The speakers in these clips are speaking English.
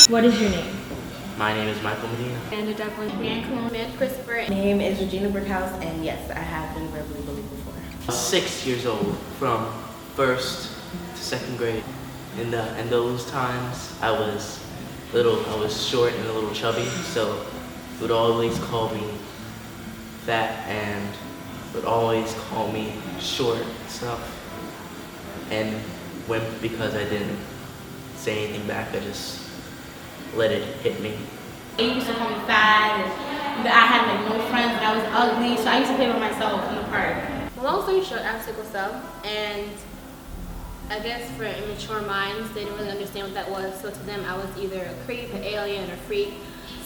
What is your name? My name is Michael Medina. Amanda Devlin, Brian Coleman, Christopher. My name is Regina Brickhouse, and yes, I have been verbally bullied before. I was 6 years old, from first to second grade. In those times, I was short and a little chubby, so they would always call me fat and would always call me short and stuff. And because I didn't say anything back, I just let it hit me. They used to call me fat, and I had like no friends, and I was ugly, so I used to play by myself in the park. Well, long story short, I have sickle cell, and I guess for immature minds, they didn't really understand what that was. So to them, I was either a creep, an alien, a freak,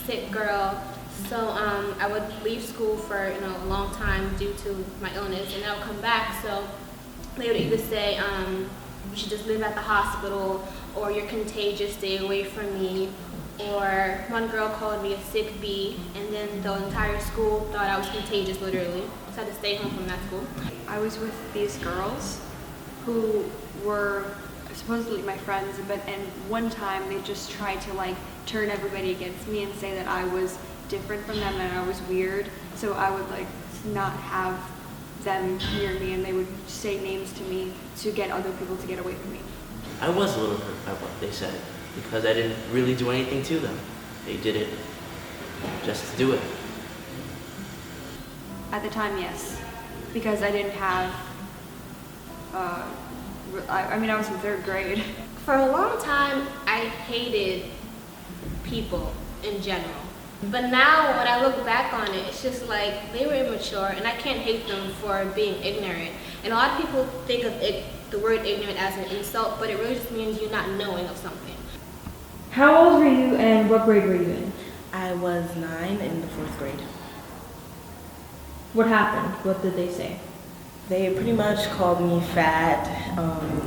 sick girl. So I would leave school for a long time due to my illness, and I would come back. So they would either say, you should just live at the hospital, or you're contagious, stay away from me. Or one girl called me a sick bee, and then the entire school thought I was contagious, literally. So I had to stay home from that school. I was with these girls who were supposedly my friends, and one time they just tried to turn everybody against me and say that I was different from them and I was weird. So I would not have them near me, and they would say names to me to get other people to get away from me. I was a little hurt by what they said because I didn't really do anything to them. They did it just to do it. At the time, yes, because I didn't have, I was in third grade. For a long time, I hated people in general. But now, when I look back on it, it's just like they were immature, and I can't hate them for being ignorant. And a lot of people think of the word ignorant as an insult, but it really just means you're not knowing of something. How old were you and what grade were you in? I was 9 in the 4th grade. What happened? What did they say? They pretty much called me fat,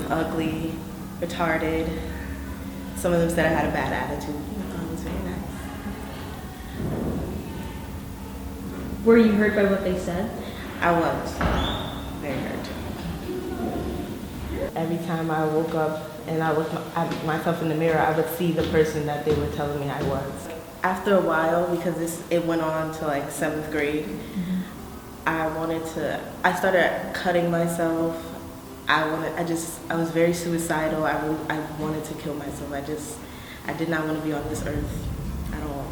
ugly, retarded. Some of them said I had a bad attitude. It was very nice. Were you hurt by what they said? I was very hurt. Every time I woke up and I looked at myself in the mirror, I would see the person that they were telling me I was. After a while, because it went on to 7th grade, I started cutting myself. I was very suicidal. I wanted to kill myself. I did not want to be on this earth at all.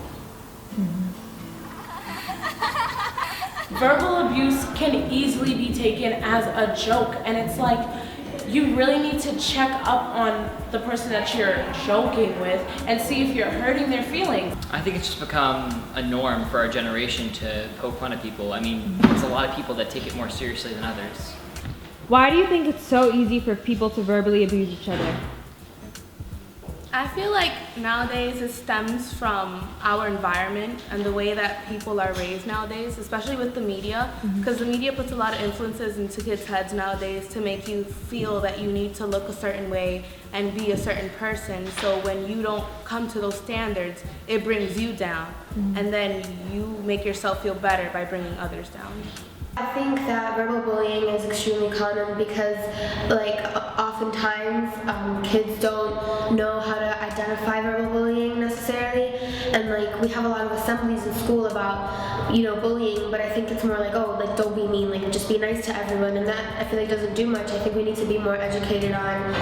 Verbal abuse can easily be taken as a joke, and it's you really need to check up on the person that you're joking with and see if you're hurting their feelings. I think it's just become a norm for our generation to poke fun at people. There's a lot of people that take it more seriously than others. Why do you think it's so easy for people to verbally abuse each other? I feel like nowadays it stems from our environment and the way that people are raised nowadays, especially with the media, because the media puts a lot of influences into kids' heads nowadays to make you feel that you need to look a certain way and be a certain person. So when you don't come to those standards, it brings you down, and then you make yourself feel better by bringing others down. I think that verbal bullying is extremely common because, oftentimes kids don't know how to identify verbal bullying necessarily, and we have a lot of assemblies in school about bullying, but I think it's more don't be mean, just be nice to everyone, and that I feel like doesn't do much. I think we need to be more educated on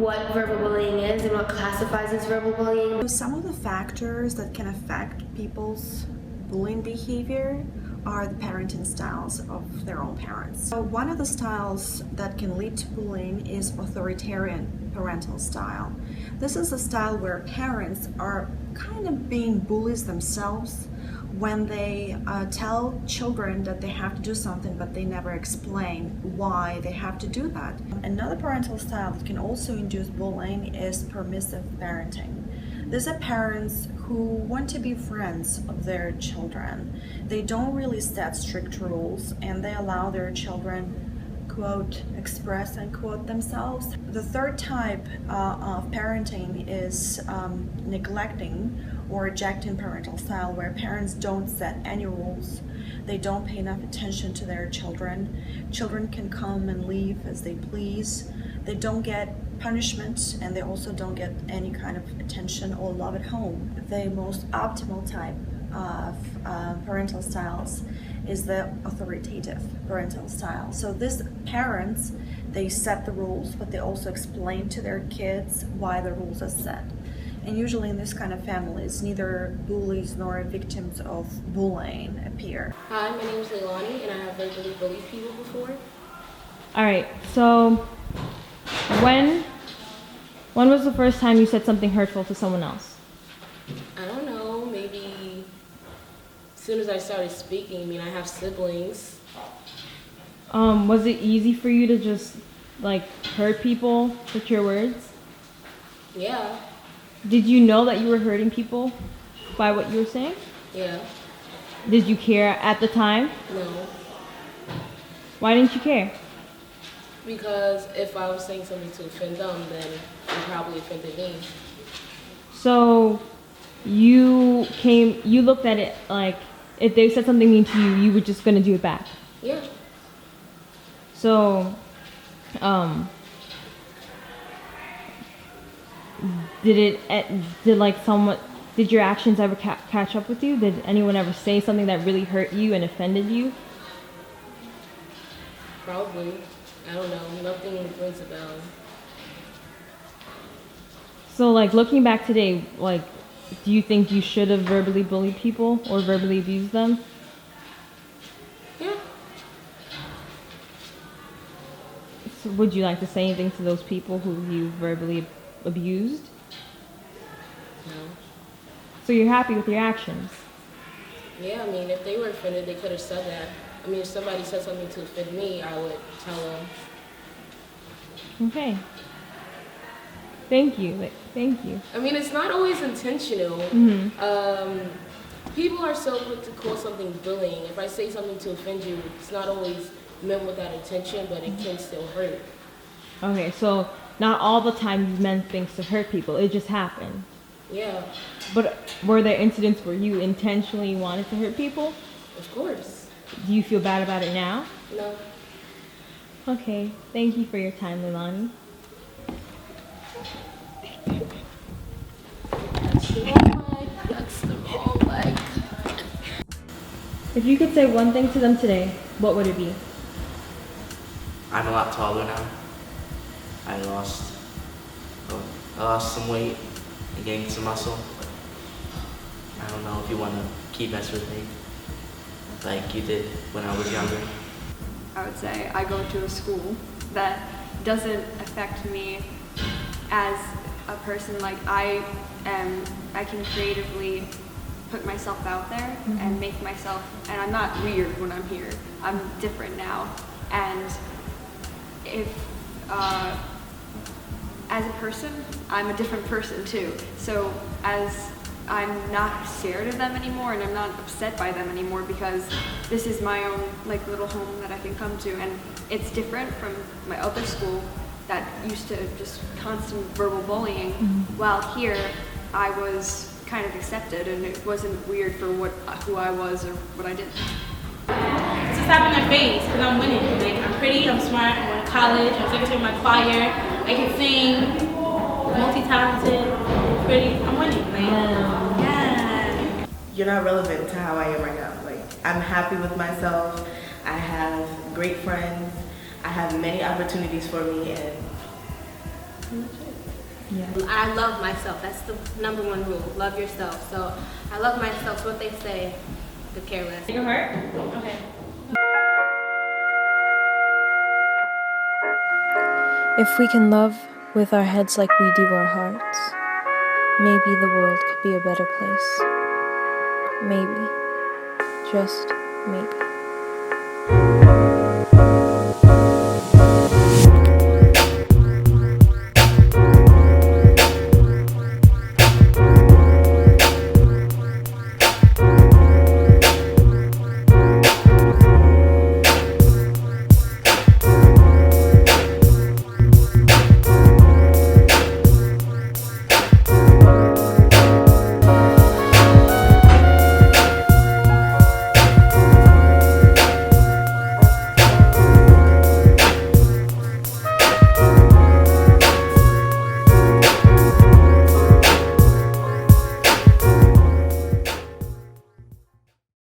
what verbal bullying is and what classifies as verbal bullying. Some of the factors that can affect people's bullying behavior are the parenting styles of their own parents. So one of the styles that can lead to bullying is authoritarian parental style. This is a style where parents are kind of being bullies themselves when they tell children that they have to do something, but they never explain why they have to do that. Another parental style that can also induce bullying is permissive parenting. These are parents who want to be friends of their children. They don't really set strict rules, and they allow their children, quote, express and quote themselves. The third type of parenting is neglecting or rejecting parental style, where parents don't set any rules. They don't pay enough attention to their children. Children can come and leave as they please. They don't get punishment, and they also don't get any kind of attention or love at home. The most optimal type of parental styles is the authoritative parental style. So these parents, they set the rules, but they also explain to their kids why the rules are set. And usually in this kind of families, neither bullies nor victims of bullying appear. Hi, my name is Leilani, and I have verbally bullied people before. All right. So, when was the first time you said something hurtful to someone else? I don't know, maybe as soon as I started speaking. I mean, I have siblings. Was it easy for you to just like hurt people with your words? Yeah, Did you know that you were hurting people by what you were saying? yeah, Did you care at the time? no. Why didn't you care? Because if I was saying something to offend them, then it probably offended me. So you looked at it like if they said something mean to you, you were just gonna do it back. Yeah. So, did your actions ever catch up with you? Did anyone ever say something that really hurt you and offended you? Probably. I don't know. Nothing rings a bell. So, like, looking back today, like, do you think you should have verbally bullied people or verbally abused them? Yeah. So would you like to say anything to those people who you verbally abused? No. So you're happy with your actions? Yeah, I mean, if they were offended, they could have said that. I mean, if somebody said something to offend me, I would tell them. Okay. Thank you. Thank you. I mean, it's not always intentional. Mm-hmm. People are so quick to call something bullying. If I say something to offend you, it's not always meant with that intention, but it can still hurt. Okay, so not all the time you meant things to hurt people. It just happened. Yeah, But were there incidents where you intentionally wanted to hurt people? of course. Do you feel bad about it now? No. Okay. Thank you for your time, Leilani. That's the wrong leg. If you could say one thing to them today, what would it be? I'm a lot taller now. I lost some weight and gained some muscle. I don't know if you want to keep messing with me like you did when I was younger. I would say I go to a school that doesn't affect me as a person. Like I can creatively put myself out there and make myself, and I'm not weird when I'm here. I'm different now. And if, as a person, I'm a different person too. So as I'm not scared of them anymore and I'm not upset by them anymore because this is my own like little home that I can come to, and it's different from my other school that used to just constant verbal bullying. While here I was kind of accepted and it wasn't weird for who I was or what I did. It's a slap in their face because I'm winning. Like, I'm pretty, I'm smart, I went to college, I'm secretary of my choir, I can sing, multi-talented, pretty, I'm winning. Like, yeah. You're not relevant to how I am right now. Like, I'm happy with myself. I have great friends. I have many opportunities for me, and I love myself. That's the number one rule. Love yourself. So I love myself. So what they say, could care less. Take a heart? Okay. If we can love with our heads like we do our hearts, maybe the world could be a better place. Maybe. Just maybe.